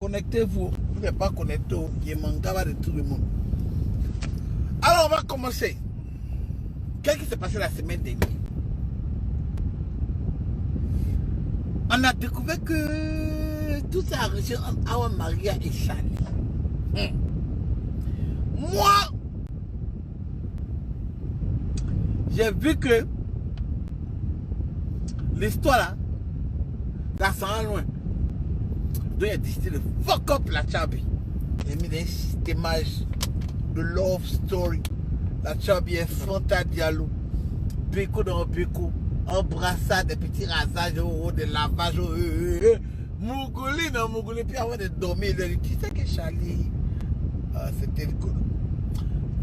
Connectez-vous. Vous n'êtes pas connecté au Yemangaba de tout le monde. Alors, on va commencer. Qu'est-ce qui s'est passé la semaine dernière? On a découvert que tout ça a réussi entre Awa Maria et Charlie. Moi, j'ai vu que l'histoire là, ça s'en va loin. Donc il a décidé de fuck up la Chabi. Il a mis un systémage de love story. La Chabi est Fanta Diallo. Béco dans Béco. Embrassade, des petits rasages au haut, des lavages au haut. Mougouli dans Mougouli. Puis avant de dormir, il a dit, tu sais que Charlie, c'était le coup.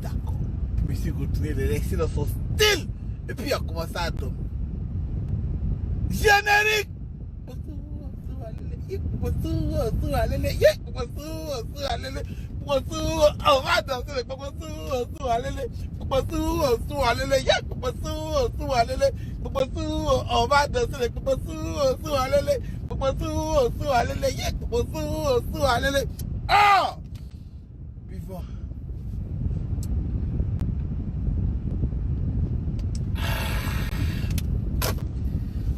D'accord. Je me suis retrouvé, il est resté dans son style. Et puis il a commencé à dormir. Générique! On va danser on va danser ah! Before.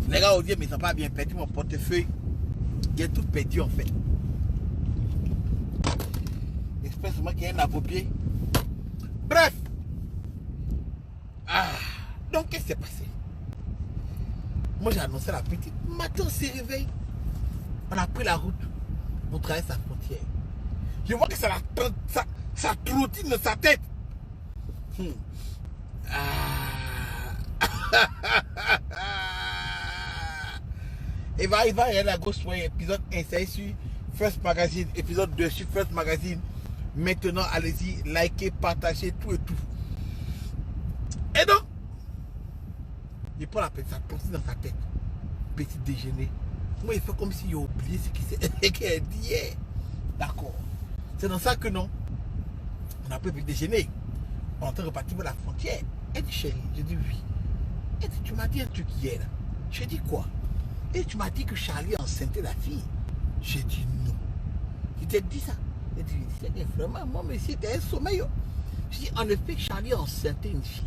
Les gars, on dit, mais ils n'ont pas bien perdu mon portefeuille. J'ai tout perdu en fait. J'espère seulement qu'il y a un avopier. Bref. Donc, qu'est-ce qui s'est passé? Moi, j'ai annoncé la petite. Matin, on s'est réveillé. On a pris la route pour traverser sa frontière. Je vois que ça trottine dans sa tête. Il va y aller à gauche, épisode 1, c'est sur First Magazine, épisode 2 sur First Magazine. Maintenant, allez-y, likez, partagez, tout et tout. Et donc, il prend la petite, ça tourne dans sa tête. Petit déjeuner. Moi, il fait comme s'il a oublié ce qu'il a dit hier. D'accord. C'est dans ça que non. On a pris petit déjeuner. On est en train de repartir vers la frontière. Elle dit, chérie, j'ai dit oui. Elle dit, tu m'as dit un truc hier. J'ai dit quoi? Et tu m'as dit que Charlie enceintait la fille. J'ai dit non. Il t'a dit ça. Il dit, c'est vraiment, moi, mais c'était un sommeil. Je dis, en effet, Charlie enceinte une fille.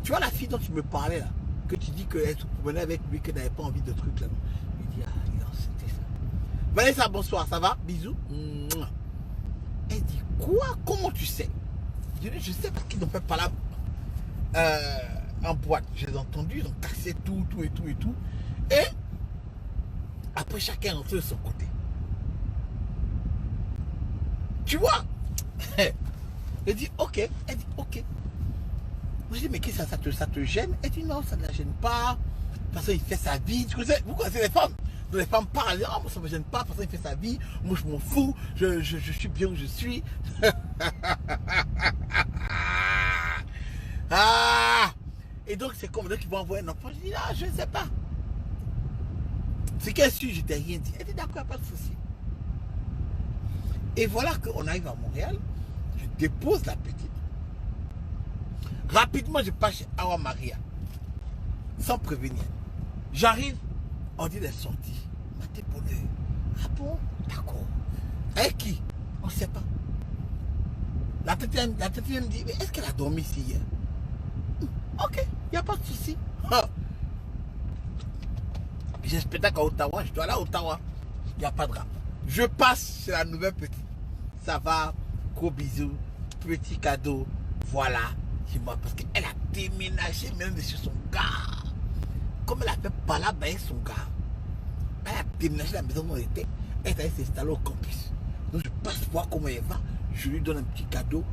Tu vois la fille dont tu me parlais là, que tu dis qu'elle se promenait avec lui, qu'elle n'avait pas envie de trucs là. Il dit, il a enceinté ça. Vanessa, bonsoir, ça va? Bisous. Elle dit, quoi? Comment tu sais? Je dis, je sais parce qu'ils n'ont fait pas là en boîte. Je les ai entendus, ils ont cassé tout. Et après, chacun est rentré de son côté. Tu vois? Elle dit, ok. Elle dit, ok. Je dis, mais qu'est-ce que ça te gêne? Elle dit, non, ça ne la gêne pas. Parce qu'il fait sa vie. Vous connaissez les femmes? Donc les femmes parlent, oh, moi ça ne me gêne pas, parce qu'il fait sa vie. Moi, je m'en fous. Je suis bien où je suis. Et donc, c'est comme eux qui vont envoyer un enfant. Je dis, je ne sais pas. C'est qu'elle suit, je t'ai rien dit. Elle dit, d'accord, pas de souci. Et voilà qu'on arrive à Montréal. Je dépose la petite. Rapidement, je passe chez Awa Maria. Sans prévenir. J'arrive, on dit des sorties. Maté bonheur. Ah bon? D'accord. Avec qui? On ne sait pas. La tête me dit, mais est-ce qu'elle a dormi ici hier? Ok, il n'y a pas de souci. J'ai spectacle à Ottawa, je dois aller à Ottawa. Il n'y a pas de rap. Je passe chez la nouvelle petite. Ça va, gros bisous, petit cadeau. Voilà. Parce qu'elle a déménagé même de chez son gars. Comme elle a fait pas là, ben son gars. Elle a déménagé la maison où elle était. Elle est s'installer au campus. Donc je passe voir comment elle va. Je lui donne un petit cadeau.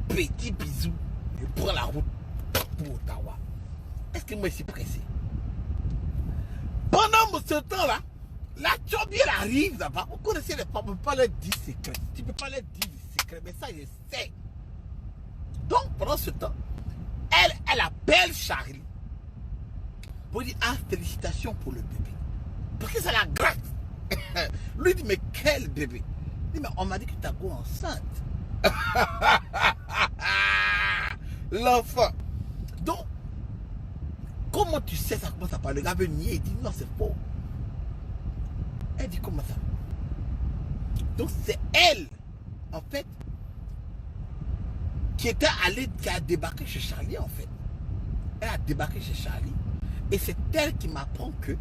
Petit bisou. Je prends la route pour Ottawa. Est-ce que moi je suis pressé? Pendant ce temps-là, la Chabi elle arrive là-bas. Vous connaissez les femmes, on ne peut pas leur dire secret. Tu ne peux pas leur dire des secrets, mais ça je sais. Donc pendant ce temps, elle appelle Charlie pour dire félicitations pour le bébé. Parce que ça la gratte. Lui dit, mais quel bébé? Il dit, mais on m'a dit que ta go enceinte. L'enfant. Donc, comment tu sais ça commence à parler? Le gars veut nier, il dit non, c'est faux. Elle dit comment ça? Donc c'est elle, en fait, qui était allée, qui a débarqué chez Charlie, en fait. Elle a débarqué chez Charlie. Et c'est elle qui m'apprend que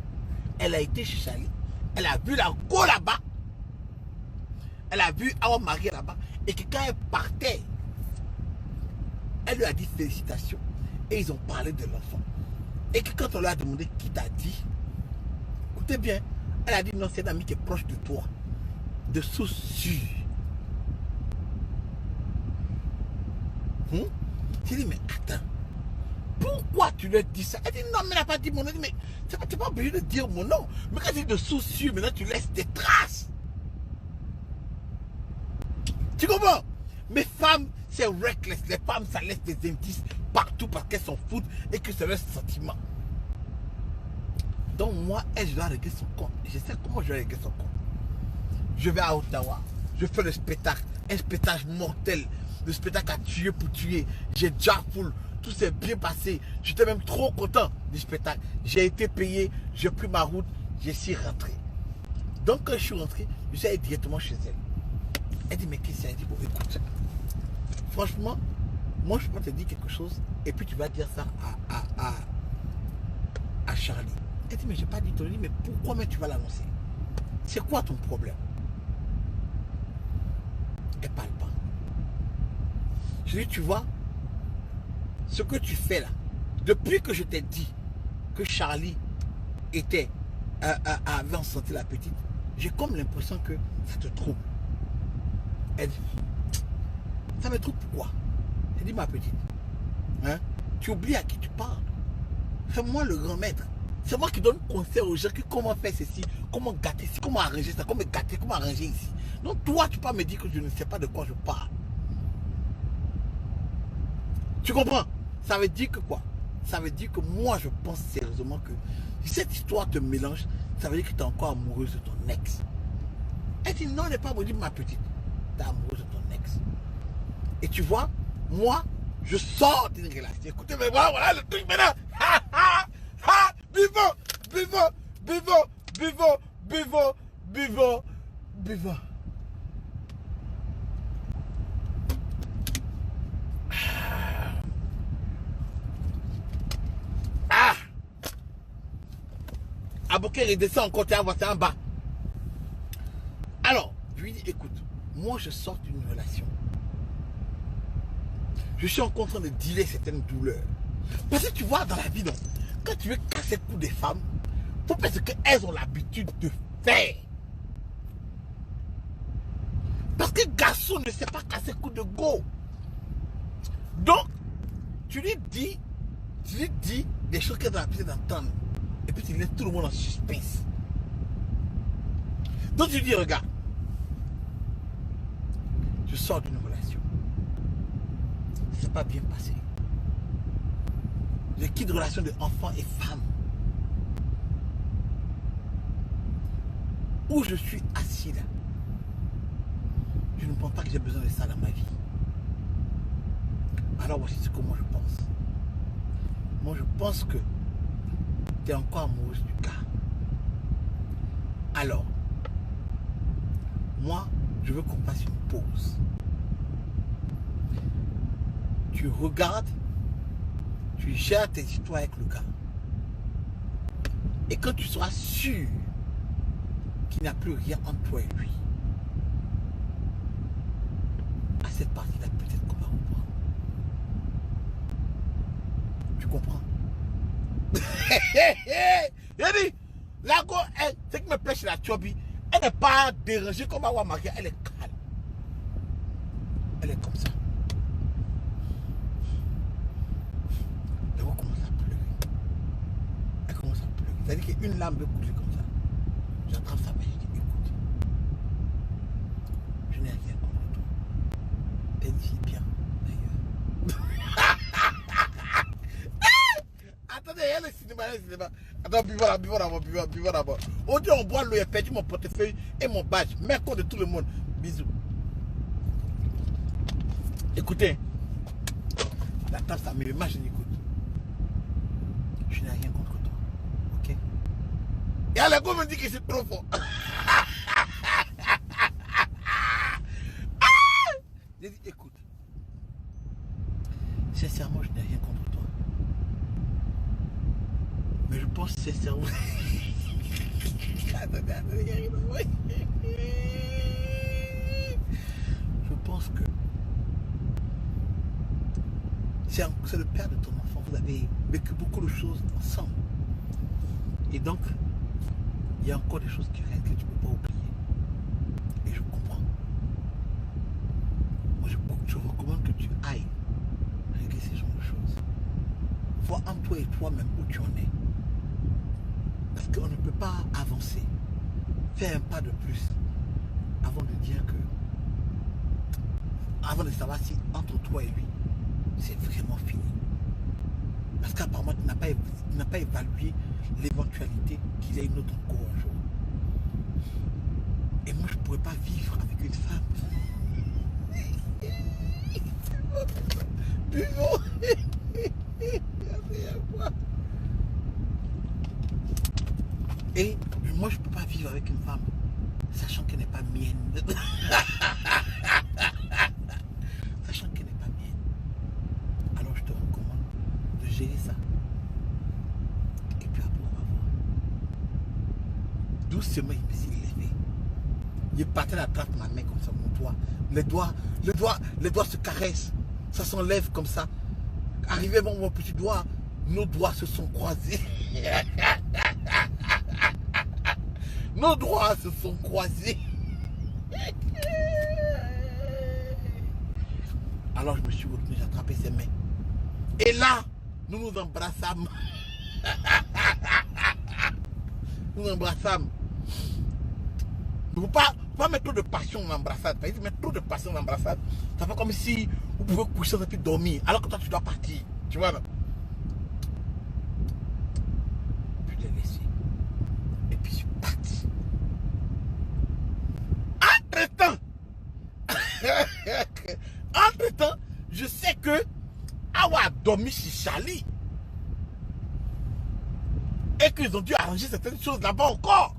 elle a été chez Charlie. Elle a vu la go là-bas. Elle a vu Awa Marie là-bas. Et que quand elle partait, elle lui a dit félicitations. Et ils ont parlé de l'enfant. Et que quand on lui a demandé qui t'a dit, écoutez bien, elle a dit non, c'est un ami qui est proche de toi. De source sûre. J'ai dit, mais attends, pourquoi tu lui as dit ça? Elle dit non, mais elle n'a pas dit mon nom. Mais tu n'es pas obligé de dire mon nom. Mais quand tu dis de source sûre, maintenant tu laisses des traces. Tu comprends? Mes femmes, c'est reckless. Les femmes, ça laisse des indices partout parce qu'elles s'en foutent et que c'est leur sentiment. Donc moi, elle, je dois régler son compte. Et je sais comment je vais régler son compte. Je vais à Ottawa. Je fais le spectacle. Un spectacle mortel. Le spectacle à tuer pour tuer. J'ai déjà full. Tout s'est bien passé. J'étais même trop content du spectacle. J'ai été payé. J'ai pris ma route. Je suis rentré. Donc quand je suis rentré, je suis allé directement chez elle. Elle dit, mais qu'est-ce que c'est? Elle dit, bon, écoute, franchement, moi je peux te dire quelque chose et puis tu vas dire ça à Charlie. Elle dit, mais j'ai pas dit ton dit, mais pourquoi mais tu vas l'annoncer? C'est quoi ton problème? Elle parle pas. Je dis, tu vois, ce que tu fais là, depuis que je t'ai dit que Charlie avait enceinté la petite, j'ai comme l'impression que ça te trouble. Elle dit, ça me trouble pourquoi? Elle dit, ma petite, hein, tu oublies à qui tu parles. C'est moi le grand maître. C'est moi qui donne conseil aux gens que comment faire ceci, comment gâter ici, comment arranger ça, comment gâter, comment arranger ici. Donc toi, tu peux pas me dire que je ne sais pas de quoi je parle. Tu comprends? Ça veut dire que quoi? Ça veut dire que moi, je pense sérieusement que si cette histoire te mélange, ça veut dire que tu es encore amoureuse de ton ex. Elle dit, non, elle n'est pas amoureuse de ma petite. Tu es amoureuse de ton ex. Et tu vois, moi, je sors d'une relation. Écoutez, mais voilà le truc maintenant. Ha, ha, ha, buvons, buvons, buvons, buvons, buvons, buvons, buvons. Ah! Aboukir, il descend encore, tu vois, c'est en bas. Alors, je lui dis, écoute, moi je sors d'une relation. Je suis encore en train de dealer certaines douleurs. Parce que tu vois, dans la vie, non, quand tu veux casser le cou des femmes, il faut penser qu'elles ont l'habitude de faire. Parce que garçon ne sait pas casser le cou de go. Donc, tu lui dis des choses qu'elle a l'habitude d'entendre. Et puis tu laisses tout le monde en suspense. Donc tu dis, regarde, je sors d'une relation. Ça s'est pas bien passé. Je quitte relation de enfants et femmes. Où je suis assis là. Je ne pense pas que j'ai besoin de ça dans ma vie. Alors voici ce que moi je pense. Moi je pense que tu es encore amoureuse du gars. Alors, moi, je veux qu'on fasse une pause. Tu regardes, tu gères tes histoires avec le gars. Et quand tu seras sûr qu'il n'y a plus rien entre toi et lui, à cette partie-là, peut-être qu'on va reprendre. Tu comprends? Il a dit, la go, ce qui me plaît chez la Tchobi, elle n'est pas dérangée comme Awa Maria, elle est calme. Elle est comme ça. Elle commence à pleurer. Elle commence à pleurer. C'est-à-dire qu'une lame veut couler comme ça. J'attrape sa main, je dis, écoute, je n'ai rien contre toi. Elle dit bien, d'ailleurs. Attendez, il y a le cinéma, Attends, buvons d'abord. Aujourd'hui, on boit l'eau, j'ai perdu mon portefeuille et mon badge. Merci de tout le monde. Bisous. Écoutez, la table, ça me marche, écoute. Je n'ai rien contre toi. Ok? Et alors, me dit que c'est trop fort. Je pense que c'est le père de ton enfant. Vous avez vécu beaucoup de choses ensemble. Et donc, il y a encore des choses qui restent que tu ne peux pas oublier. Et je comprends. Moi, je recommande que tu ailles régler ces genres de choses. Vois en toi et toi-même où tu en es. Parce qu'on ne peut pas avancer, faire un pas de plus avant de dire que, avant de savoir si entre toi et lui, c'est vraiment fini. Parce qu'apparemment, tu n'as pas évalué l'éventualité qu'il y ait une autre encore un jour. Et moi, je ne pourrais pas vivre avec une femme. Et moi, je ne peux pas vivre avec une femme, sachant qu'elle n'est pas mienne. Sachant qu'elle n'est pas mienne. Alors, je te recommande de gérer ça. Et puis après, on va voir. Doucement, il s'est levé. Il partait d'attraper ma main comme ça, mon doigt. Les doigts se caressent. Ça s'enlève comme ça. Arrivé mon petit doigt, nos doigts se sont croisés. Nos doigts se sont croisés. Alors je me suis retenu, j'ai attrapé ses mains. Et là, nous nous embrassâmes. Nous nous embrassâmes. Il ne faut pas mettre trop de passion dans l'embrassade. Parce que mettre trop de passion dans l'embrassade, ça fait comme si vous pouvez coucher et puis dormir. Alors que toi, tu dois partir. Tu vois, là. Je l'ai laissé. Et puis je suis parti. Entre-temps, je sais que Awa a dormi chez Charlie. Et qu'ils ont dû arranger certaines choses là-bas encore.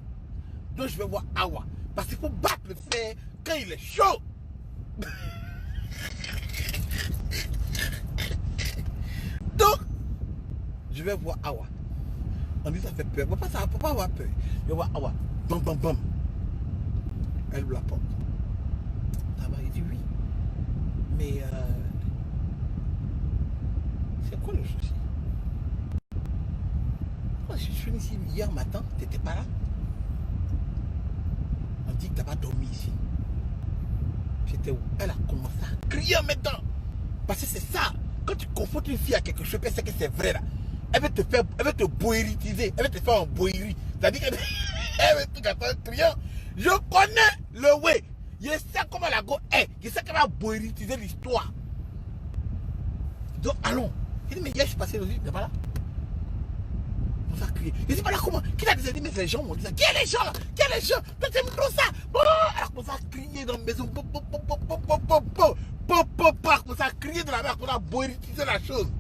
Donc je vais voir Awa. Parce qu'il faut battre le fer quand il est chaud. Donc, je vais voir Awa. On dit ça fait peur. Papa, ça ne peut pas avoir peur. Je vais voir Awa. Bam, bam, bam. Elle ouvre la porte. Il dit oui. Mais c'est quoi le souci? Moi, je suis venu ici hier matin, tu n'étais pas là. On dit que tu n'as pas dormi ici. J'étais où? Elle a commencé à crier en même temps. Parce que c'est ça. Quand tu confrontes une fille à quelque chose, elle sait que c'est vrai là. Elle veut te boéritiser. Elle veut te faire un boéri. C'est-à-dire qu'elle veut tout faire un criant. Je connais le way. Je sais comment la go est. Je sais qu'elle va boéritiser l'histoire. Donc allons. Il dit mais hier je suis passé dans une, t'es pas là. On s'est crié. Je dis pas là comment. Qui t'a dit mais les gens m'ont dit ça. Qui est les gens là? Qui est les gens? Toi tu aimes trop ça. Elle a commencé à crier dans la maison. Elle a commencé à crier dans la maison. Elle a commencé à boéritiser la chose.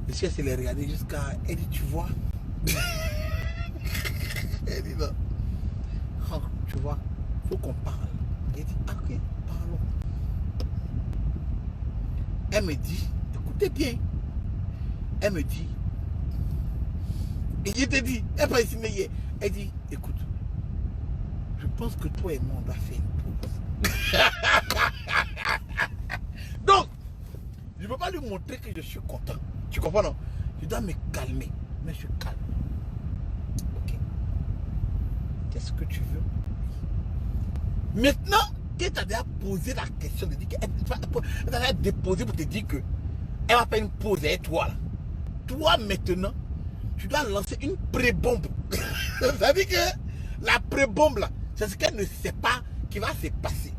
Le chef s'est regardé jusqu'à. Elle dit tu vois. Elle dit non. Oh, tu vois. Faut qu'on parle. Elle dit ok, parlons. Elle me dit, écoutez bien. Elle me dit, et je te dis, elle pas ici, mais hier. Elle dit, écoute, je pense que toi et moi on doit faire une pause. Donc, je ne peux pas lui montrer que je suis content. Tu comprends non? Je dois me calmer, mais je suis calme. Ok. Qu'est-ce que tu veux? Maintenant, qu'elle t'a déjà posé la question de dire qu'elle t'a déjà déposé pour te dire que elle va faire une pause avec toi là. Toi maintenant, tu dois lancer une pré-bombe. Ça veut dire que la pré-bombe là, c'est ce qu'elle ne sait pas qui va se passer.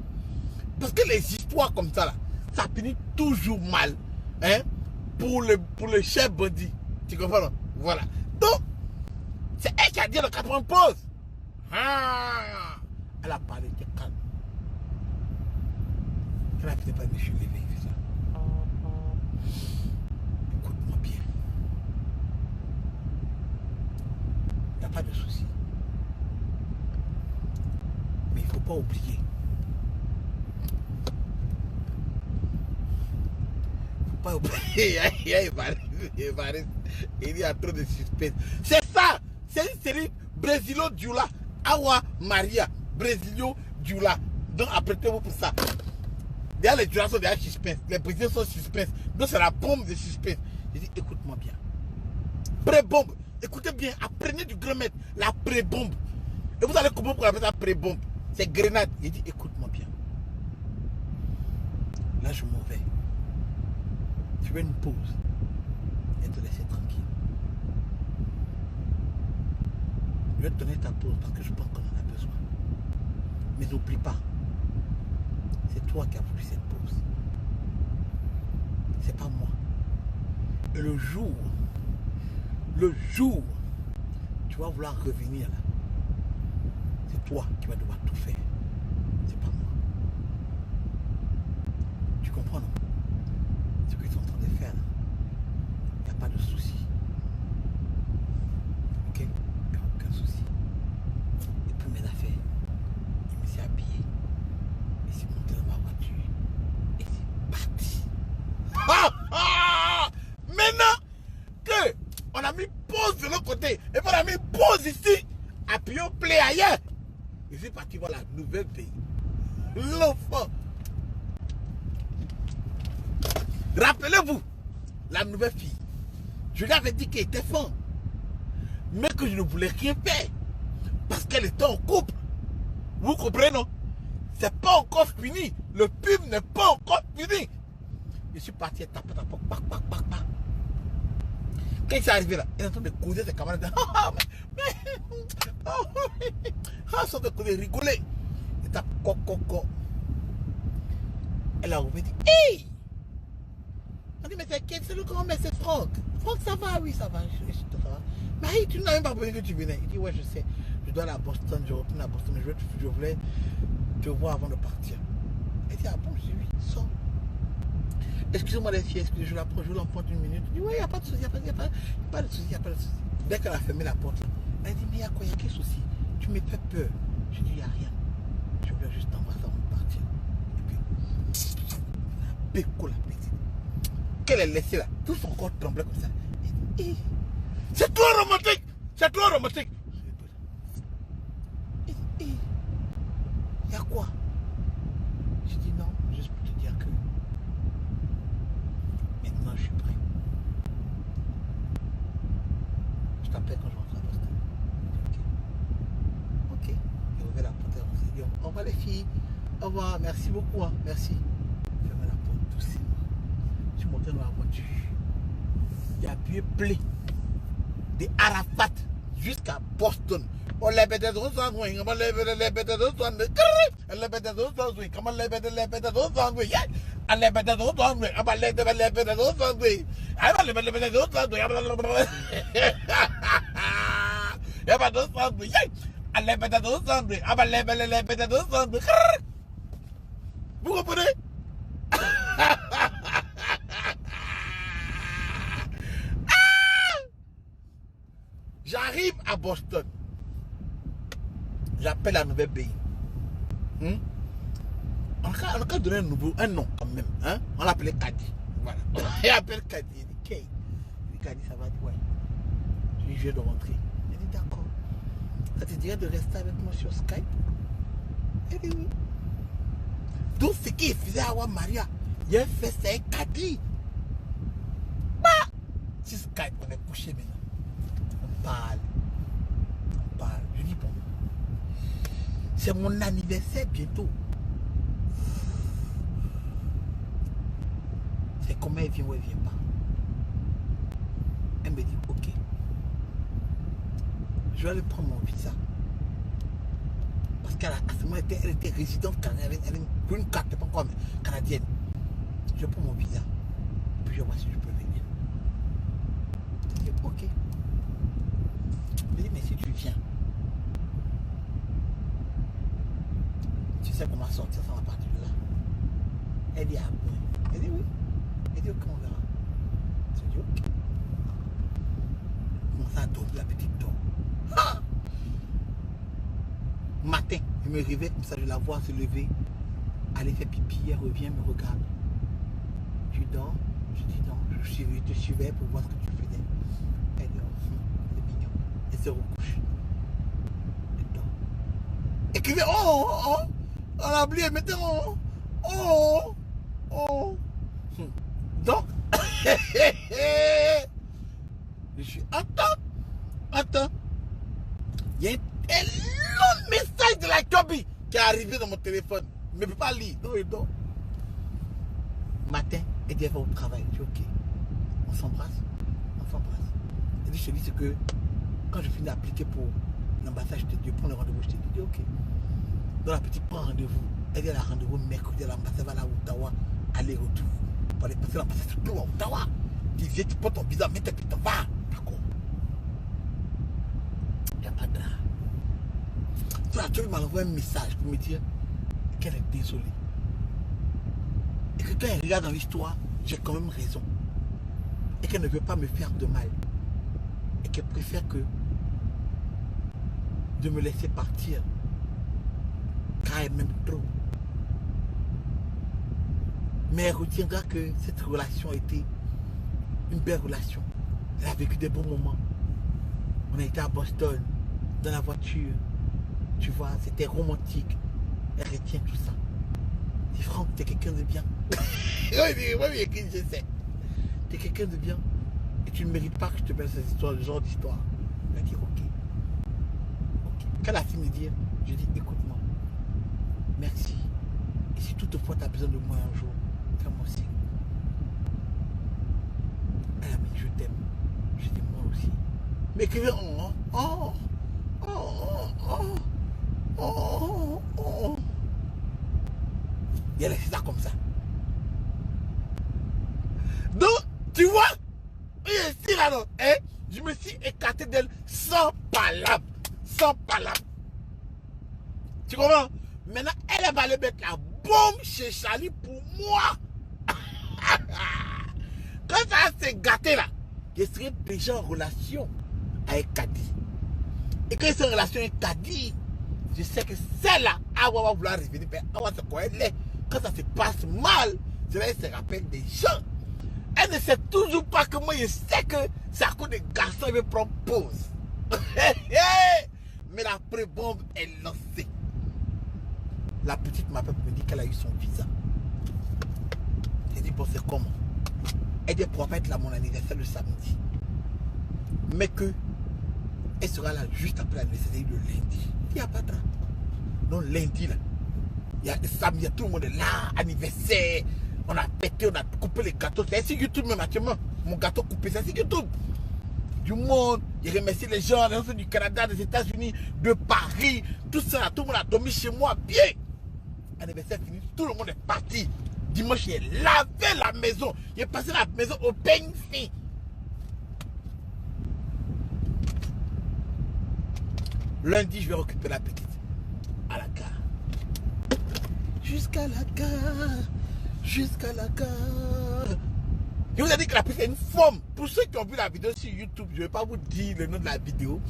Parce que les histoires comme ça là, ça finit toujours mal. Hein, pour le chef bandit. Tu comprends non? Voilà. Donc, c'est elle qui a dit qu'elle prend pause. Ah, elle a parlé, t'es calme. Elle a peut-être pas dit, je suis levé, c'est ça. Écoute-moi bien. Il n'y a pas de souci. Mais il ne faut pas oublier. Il ne faut pas oublier. Il y a trop de suspense. C'est ça. C'est une série Brésilo Dioula, Awa Maria, Brésilo Dioula. Donc apprêtez-vous pour ça. Déjà les Dioula sont déjà suspens, les Brésiliens sont suspens. Donc c'est la bombe de suspense. J'ai dit, écoute-moi bien. Pré-bombe, écoutez bien, apprenez du grand maître, la pré-bombe. Et vous allez comprendre pourquoi on appelle ça pré-bombe. C'est grenade. J'ai dit, écoute-moi bien. Là, je m'en vais. Tu veux une pause et te laisser tranquille. Je vais te donner ta pause parce que je pense qu'on en a besoin. Mais n'oublie pas, c'est toi qui as voulu cette pause. C'est pas moi. Et le jour, tu vas vouloir revenir là, c'est toi qui vas devoir tout faire. C'est pas moi. Tu comprends, non? Ce qu'ils sont en train de faire là, il n'y a pas de souci. Ok? Il n'y a aucun souci. Et puis mes affaires, il me s'est habillé. Il s'est monté dans ma voiture. Et c'est parti. Maintenant que on a mis pause de l'autre côté et on a mis pause ici, appuyons play ailleurs. Je suis parti voir la nouvelle pays. L'enfant. Rappelez-vous, la nouvelle fille. Je lui avais dit qu'elle était femme, mais que je ne voulais rien faire parce qu'elle était en couple. Vous comprenez, non? C'est pas encore fini. Le pub n'est pas encore fini. Je suis parti et taper. Quand il s'est arrivé là, il est en train de causer ses camarades. Ils sont en train de causer, rigoler. Il tape coco. Elle a ouvert et dit, hey! On dit, mais c'est quel? C'est le grand, mais c'est Franck. Franck, ça va? Oui, ça va. Ça va. Mais hey, tu n'as même pas besoin que tu venais. Il dit, ouais, je sais. Je dois aller à Boston. Je retourne à Boston. Je voulais te voir avant de partir. Elle dit, ah bon, je dis, oui, sors. Excusez-moi les filles, je l'approche, je l'emporte une minute. Je dis, oui, il n'y a pas de souci, il n'y a pas de souci. Dès qu'elle a fermé la porte, elle dit, mais il y a quoi, il y a quel souci? Tu me fais peur. Je dis, il n'y a rien. Je voulais juste t'embrasser avant de partir. Et puis, la petite. Qu'elle est laissée là, tout son corps tremblait comme ça. C'est trop romantique! C'est trop romantique! Il y a quoi? Je dis non, juste pour te dire que maintenant je suis prêt. Je t'appelle quand je rentre à Boston. Ok. J'ai ouvert la porte et on s'est dit au revoir les filles. Au revoir, merci beaucoup. Hein. Merci. Fermez la porte doucement. Je suis monté dans la voiture. J'ai appuyé play de Arafat jusqu'à Boston. On l'a bête de sandwich, on l'a bête de sandwich, on l'a bête de sandwich, on l'a bête de sandwich, on l'a bête de sandwich, on l'a bête de sandwich, on l'a bête de sandwich, il y a pas de sandwich, on l'a bête de sandwich, on l'a bête de sandwich. Vous comprenez? J'arrive à Boston. J'appelle la nouvelle pays. On a donné un nom quand même. Hein? On l'appelait Kadi. Voilà. Il appelle Kadi. Il dit Kay. Kadi, ça va dire ouais. Je viens de rentrer. Il dit d'accord. Ça te dirait de rester avec moi sur Skype? Il dit oui. Donc ce qu'il faisait à Maria, il a fait c'est Kadi. Bah! Sur Skype, on est couché maintenant. On parle. Je dis bon. C'est mon anniversaire bientôt. C'est comment elle vient ou elle vient pas. Elle me dit ok. Je vais aller prendre mon visa. Parce qu'à ce moment elle était résidente canadienne. Elle a une carte, pas encore canadienne. Je prends mon visa. Puis je vois si je peux venir. Je dis ok. Je dis mais si tu viens. Tu sais comment sortir ça à partir de là. Elle dit ah bon. Elle dit oui. Elle dit ok on verra. Je dis ok. Comment ça tombe la petite tombe. Ah! Matin, je me réveille comme ça, je la vois se lever, aller faire pipi, elle revient, me regarde. Tu dors? Je dis non, je te suivais pour voir ce que tu faisais. Elle dit oh, c'est mignon. Elle se recouche. Écrivez oh, oh, oh. On a oublié, mettez oh, oh, oh. Donc, je suis attends. Il y a un long message de la Kobi qui est arrivé dans mon téléphone. Je ne peux pas lire. Non, il dort. Matin, elle dit elle va au travail. Je dis ok. On s'embrasse. Elle dit je te dis c'est que quand je finis d'appliquer pour l'ambassade, je te dis prends le rendez-vous. Je te dis ok. Donc la petite prend rendez-vous. Elle dit elle a rendez-vous mercredi à l'ambassade, va à Ottawa, aller-retour. Pour aller passer l'ambassade, c'est tout à Ottawa. Tu viens, tu prends ton visa, mets ta petite va. D'accord. Il n'y a pas de drame. Tu m'a envoyé un message pour me dire qu'elle est désolée. Et que quand elle regarde dans l'histoire, j'ai quand même raison. Et qu'elle ne veut pas me faire de mal. Et qu'elle préfère que de me laisser partir. Car elle m'aime trop. Mais elle retiendra que cette relation était une belle relation. Elle a vécu des bons moments. On a été à Boston, dans la voiture. Tu vois, c'était romantique. Elle retient tout ça. Dis Franck, t'es quelqu'un de bien. Oui, je sais. T'es quelqu'un de bien. Et tu ne mérites pas que je te mette cette histoire, ce genre d'histoire. Elle a dit ok. Quand elle a fini de dire, je dis écoute-moi. Merci. Et si toutefois tu as besoin de moi un jour, fais-moi signe. Elle a dit je t'aime. Je dis moi aussi. Mais écrivez Et elle a fait ça comme ça. Donc, tu vois, ici là, non, hein, je me suis écarté d'elle sans palabre. Tu comprends? Maintenant, elle va aller mettre la bombe chez Charlie pour moi. Quand ça s'est gâté là, je serai déjà en relation avec Kadi. Et quand je suis en relation avec Kadi, je sais que celle-là, elle va vouloir revenir. Mais elle va se quoi elle est. Quand ça se passe mal, elle se rappelle des gens. Elle ne sait toujours pas que moi, je sais que c'est à cause des garçons qui me prendre pause. Mais la pré-bombe est lancée. La petite m'appelle pour me dire qu'elle a eu son visa. J'ai dit, bon, c'est comment? Elle dit, elle ne pourra pas être là à mon anniversaire le samedi. Mais que elle sera là juste après l'anniversaire le lundi. Il n'y a pas de temps. Donc lundi, là, il y a samedi, tout le monde est là, anniversaire. On a pété, on a coupé les gâteaux. C'est sur YouTube même actuellement. Mon gâteau coupé, c'est sur YouTube. Du monde, il remercie les gens du Canada, des États-Unis, de Paris, tout ça, tout le monde a dormi chez moi bien. Anniversaire fini, tout le monde est parti. Dimanche, j'ai lavé la maison. J'ai passé la maison au peigne fin. Lundi, je vais récupérer la petite à la gare. Jusqu'à la gare. Je vous ai dit que la petite est une femme. Pour ceux qui ont vu la vidéo sur YouTube, je ne vais pas vous dire le nom de la vidéo.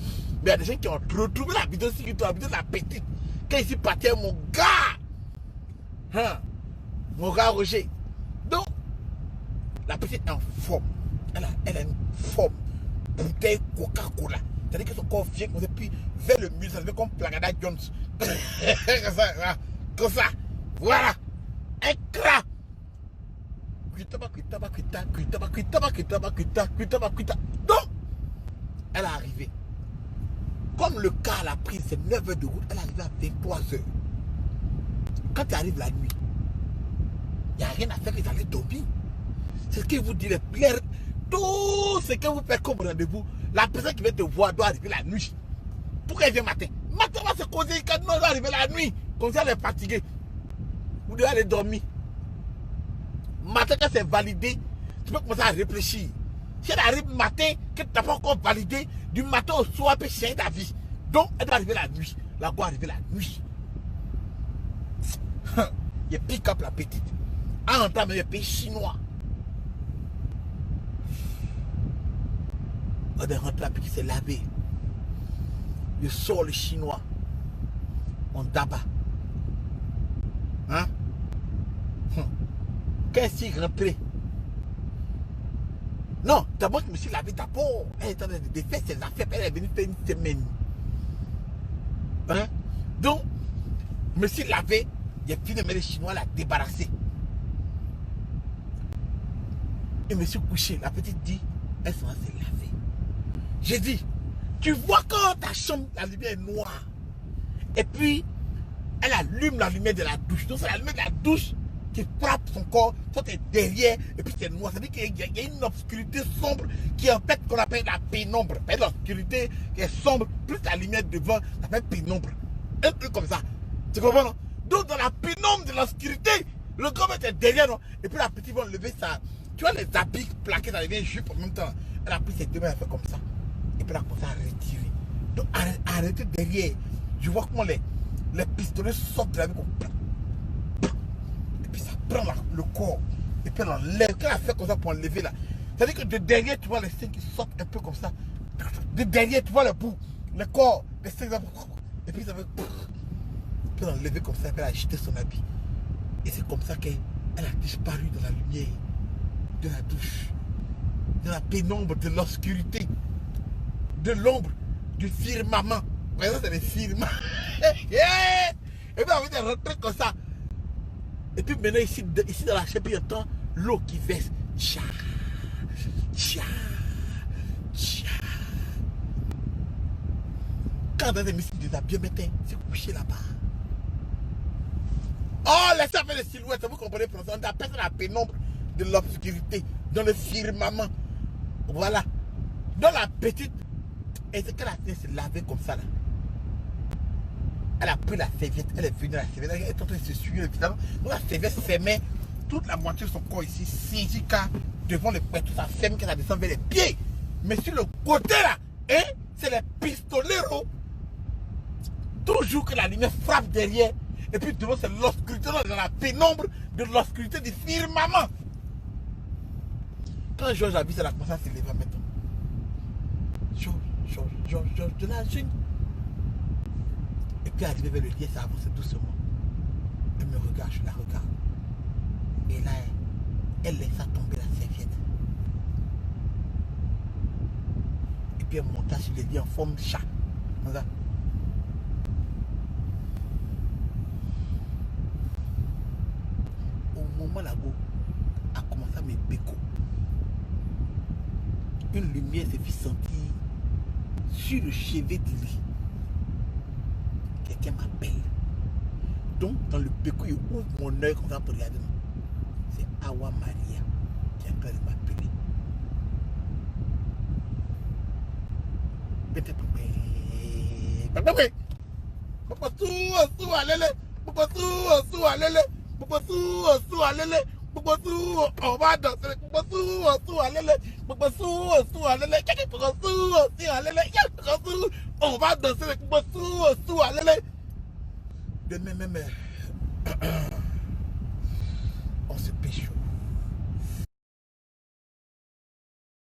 Mais il y a des gens qui ont retrouvé la vidéo sur YouTube, la vidéo de la petite. Quand ici partait mon gars. Mon gars Roger. Donc, la petite est en forme. Elle a une forme. Bouteille Coca-Cola. C'est-à-dire que son corps vient comme ça, puis vers le muscle, ça devient comme Plagada Jones. Comme ça. Voilà. Un crack. Donc, elle est arrivée. Comme le car l'a pris, c'est 9 heures de route, elle est arrivée à 23 heures. Quand tu arrives la nuit, il n'y a rien à faire que d'aller dormir. C'est ce que vous dites, tout ce que vous faites comme rendez-vous, la personne qui vient te voir doit arriver la nuit. Pourquoi elle vient matin? Matin, on va se causer, quand on va arriver la nuit. Comme ça, elle est fatiguée. Vous devez aller dormir. Matin, quand c'est validé, tu peux commencer à réfléchir. Si elle arrive matin, que tu n'as pas encore validé, du matin au soir, elle peut changer ta vie. Donc, elle doit arriver la nuit. La doit arriver la nuit. Il pick up la petite. En entrant dans le pays chinois. On est rentré, la petite s'est lavée. Je sors le chinois. On tabac. Hein? Quand elle s'est rentrée. Non, d'abord, je me suis lavé d'abord. Elle est en train de faire ses affaires. Elle est venue faire une semaine. Hein? Donc, Je me suis lavé, j'ai fini, mais les Chinois l'ont débarrassé. Et je me suis couché. La petite dit, elle s'en va se laver. J'ai dit, tu vois quand ta chambre, la lumière est noire. Et puis, elle allume la lumière de la douche. Donc, c'est la lumière de la douche qui frappe son corps. Toi, tu es derrière, et puis c'est noir. Ça veut dire qu'il y a une obscurité sombre qui est en fait qu'on appelle la pénombre. L'obscurité qui est sombre, plus la lumière devant, ça s'appelle pénombre. Un truc comme ça. Tu comprends, non? Donc, dans la pénombre de l'obscurité, le grand est derrière, non? Et puis la petite va lever sa. Tu vois les habits plaqués dans les vieilles jupes en même temps. Elle a pris ses deux mains, elle a fait comme ça. Et puis elle a commencé à retirer. Donc, arrêtez derrière. Je vois comment les pistolets sortent de la vie. Et puis ça prend le corps. Et puis elle enlève. Quand elle a fait comme ça pour enlever là. C'est-à-dire que de derrière, tu vois les seins qui sortent un peu comme ça. De derrière, tu vois le bout. Le corps, les seins. Et puis ça fait. Puis elle a enlevé comme ça. Et puis elle a jeté son habit. Et c'est comme ça qu'elle a disparu dans la lumière de la douche. De la pénombre, de l'obscurité. De l'ombre, du firmament. Vous voyez, ça c'est le firmament. Yeah! Et puis on va rentrer comme ça. Et puis maintenant ici dans la chambre, il y a l'eau qui verse. Tcha, tcha, tcha. Quand dans les missiles des avions mettaient, c'est couché là-bas. Oh, laissez faire les silhouettes, vous comprenez français. On appelle ça la pénombre de l'obscurité, dans le firmament. Voilà. Dans la petite. Et c'est qu'elle a fait se laver comme ça là. Elle a pris la serviette, elle est venue à la serviette, elle est en train de se suivre évidemment. Donc la serviette fermait toute la moitié de son corps ici, saisie car devant le père, tout ça ferme qu'elle descend vers les pieds. Mais sur le côté là, hein, c'est les pistoleros. Toujours que la lumière frappe derrière. Et puis devant c'est l'obscurité, dans la pénombre de l'obscurité du firmament. Quand Georges a vu ça, elle a commencé à se lever maintenant. Georges de la jungle. Et puis arrivé vers le lit, ça avance doucement. Elle me regarde, je la regarde. Et là, elle laissa tomber la serviette. Et puis elle monta sur le lit en forme de chat. Comme ça. Au moment là où a commencé à me béco, une lumière se fit sentir sur le chevet du lit. Quelqu'un m'appelle. Donc, dans le béco, il ouvre mon œil comme ça pour regarder. C'est Awa Maria qui est en train de m'appeler. Peut-être. Papa sou alele. Papa sou alele. Papa sou alele. Papa sou, on va danser. Papa sou alele. Papa sou alele. Papa sou alele. On va danser. Papa sou alele. De même.